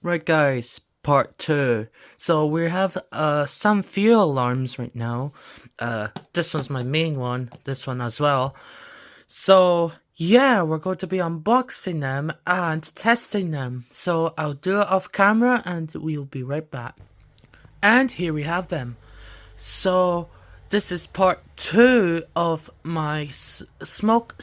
Right guys, part 2. So we have some few alarms right now. This one's my main one, this one as well. So yeah, we're going to be unboxing them and testing them. So I'll do it off camera and we'll be right back. And here we have them. So this is part 2 of my smoke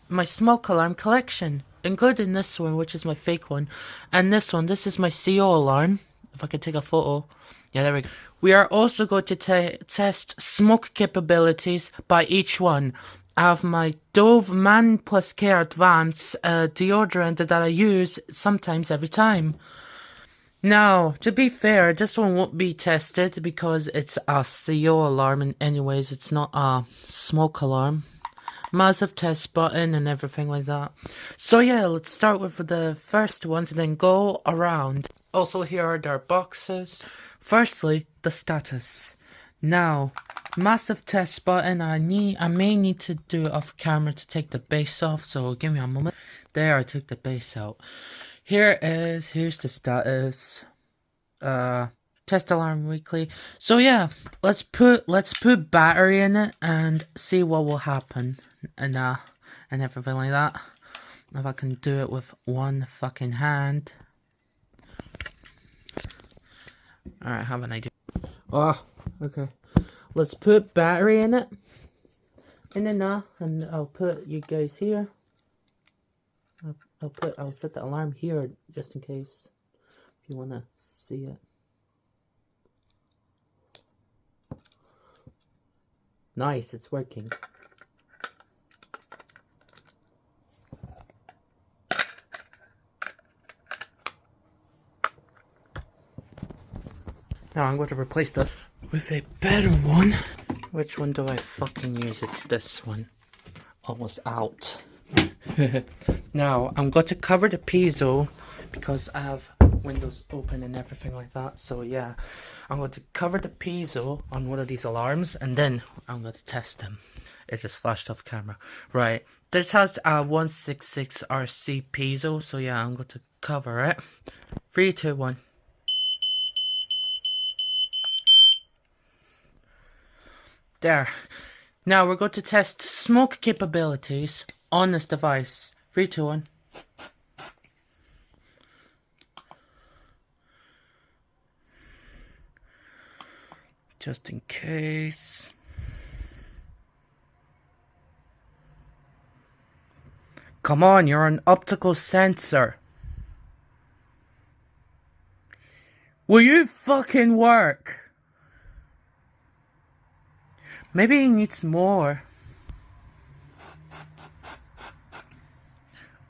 alarm collection, including this one, which is my fake one, and this one. This is my CO alarm. If I could take a photo. Yeah, there we go. We are also going to test smoke capabilities by each one. I have my Dove Man Plus Care Advance deodorant that I use sometimes every time. Now, to be fair, this one won't be tested because it's a CO alarm, and anyways, it's not a smoke alarm. Massive test button and everything like that. So yeah, let's start with the first ones and then go around. Also, here are their boxes. Firstly, the status. Now, massive test button. I may need to do it off camera to take the base off, so give me a moment. There, I took the base out. Here's the status. Test alarm weekly. So yeah, let's put battery in it and see what will happen, and everything like that. If I can do it with one fucking hand. Alright, have an idea. Oh, okay. Let's put battery in it. And then and I'll put you guys here. I'll set the alarm here just in case if you wanna see it. Nice, it's working. Now I'm going to replace this with a better one. Which one do I fucking use? It's this one. Almost out. Now I'm going to cover the piezo because I have windows open and everything like that. So yeah, I'm going to cover the piezo on one of these alarms and then I'm going to test them. It just flashed off camera. Right, this has a 166 RC piezo, so yeah, I'm going to cover it. 3, 2, 1. There. Now we're going to test smoke capabilities on this device. 3, 2, 1. Just in case. Come on, you're an optical sensor. Will you fucking work? Maybe he needs more.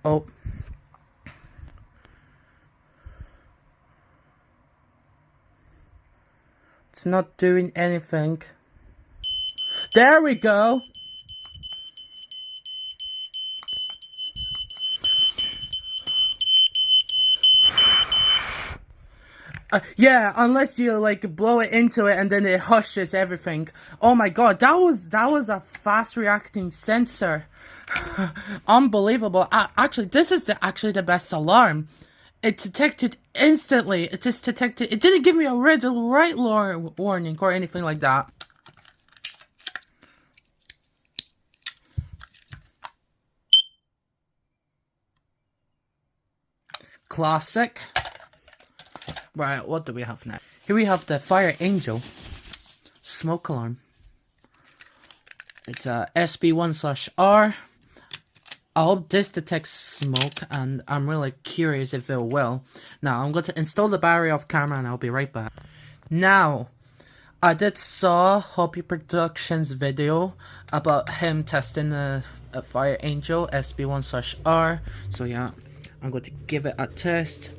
Oh. It's not doing anything. There we go. Yeah, unless you like blow it into it and then it hushes everything. Oh my god, that was a fast reacting sensor. Unbelievable. Actually, this is actually the best alarm. It detected instantly. It just detected. It didn't give me a red light warning or anything like that. Classic. Right, what do we have now? Here we have the Fire Angel smoke alarm. It's a SB1/R. I hope this detects smoke, and I'm really curious if it will. Now, I'm going to install the battery off camera, and I'll be right back. Now, I did saw Hobby Productions video about him testing a Fire Angel SB1/R. So yeah, I'm going to give it a test.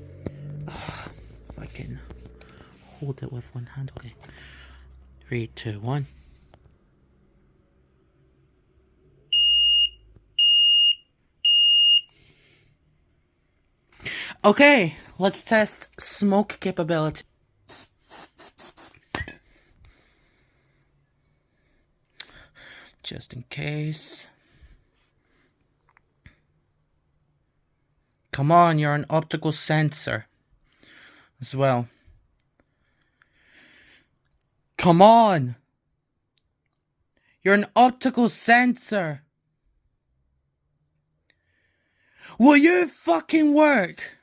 If I can hold it with one hand, okay. 3, 2, 1. Okay, let's test smoke capability. Just in case. Come on, you're an optical sensor as well. Come on! You're an optical sensor! Will you fucking work?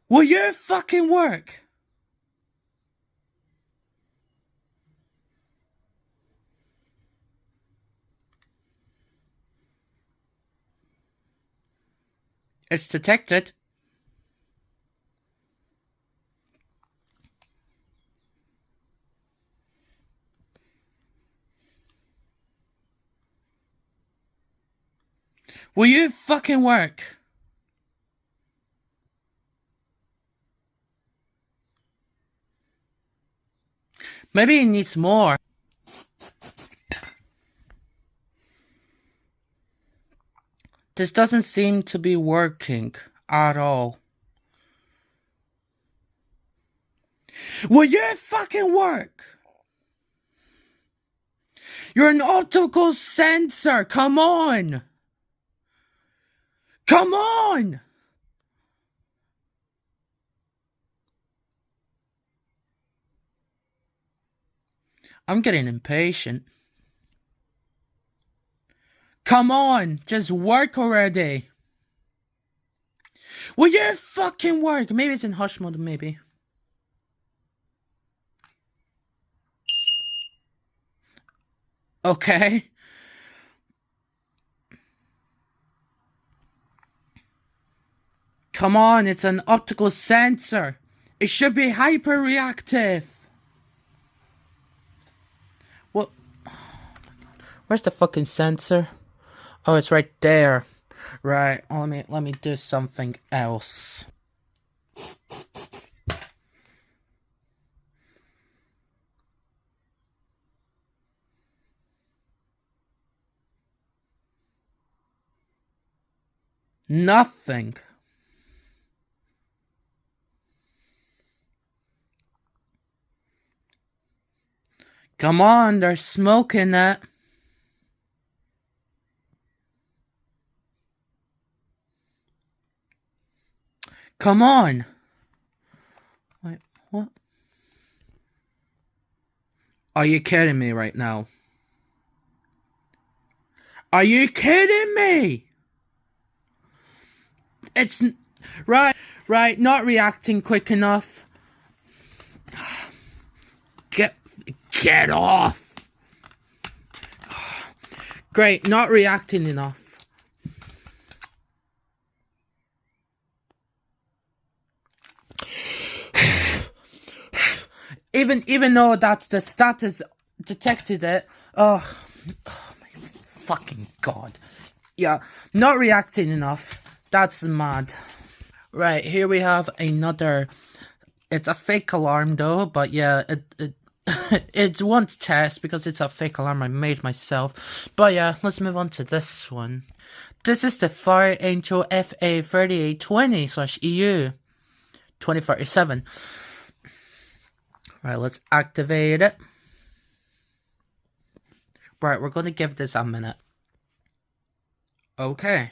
Will you fucking work? It's detected. Will you fucking work? Maybe it needs more. This doesn't seem to be working at all. Will you fucking work? You're an optical sensor. Come on. Come on. I'm getting impatient. Come on, just work already. Will you fucking work? Maybe it's in hush mode, maybe. Okay. Come on, it's an optical sensor. It should be hyper-reactive. What? Where's the fucking sensor? Oh, it's right there. Right, let me do something else. Nothing. Come on, there's smoke in that. Come on. Wait, what? Are you kidding me right now? Are you kidding me? It's right, not reacting quick enough. Get off. Great, not reacting enough. Even though that the status detected it, oh my fucking god. Yeah, not reacting enough. That's mad. Right, here we have another. It's a fake alarm though, but yeah, it won't test because it's a fake alarm I made myself. But yeah, let's move on to this one. This is the Fire Angel FA3820/EU 2037. Right, let's activate it. Right, we're going to give this a minute. Okay.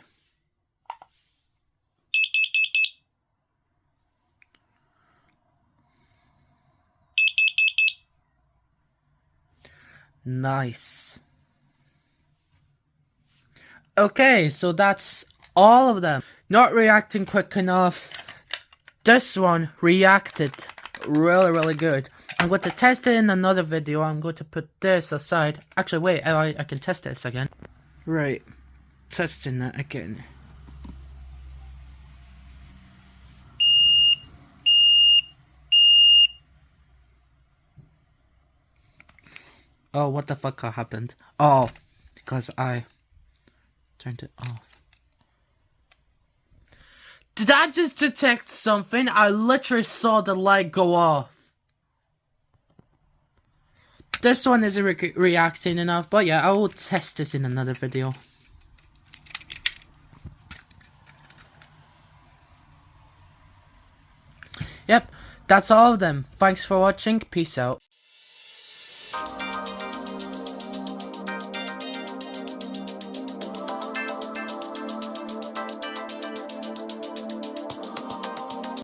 Nice. Okay, so that's all of them. Not reacting quick enough. This one reacted really good. I'm going to test it in another video. I'm going to put this aside. Actually, wait, I can test this again. Right, testing that again. Oh, what the fuck happened? Oh, because I turned it off. Did I just detect something? I literally saw the light go off. This one isn't reacting enough, but yeah, I will test this in another video. Yep, that's all of them. Thanks for watching. Peace out.